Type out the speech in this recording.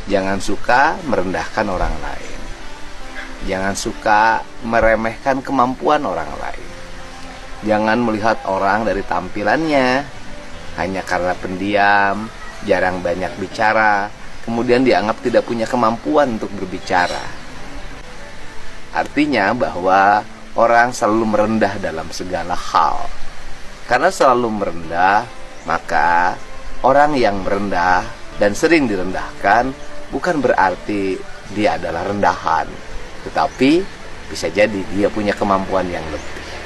Jangan suka merendahkan orang lain. Jangan suka meremehkan kemampuan orang lain. Jangan melihat orang dari tampilannya, hanya karena pendiam, jarang banyak bicara, kemudian dianggap tidak punya kemampuan untuk berbicara. Artinya bahwa orang selalu merendah dalam segala hal. Karena selalu merendah, maka orang yang merendah dan sering direndahkan bukan berarti dia adalah rendahan, tetapi bisa jadi dia punya kemampuan yang lebih.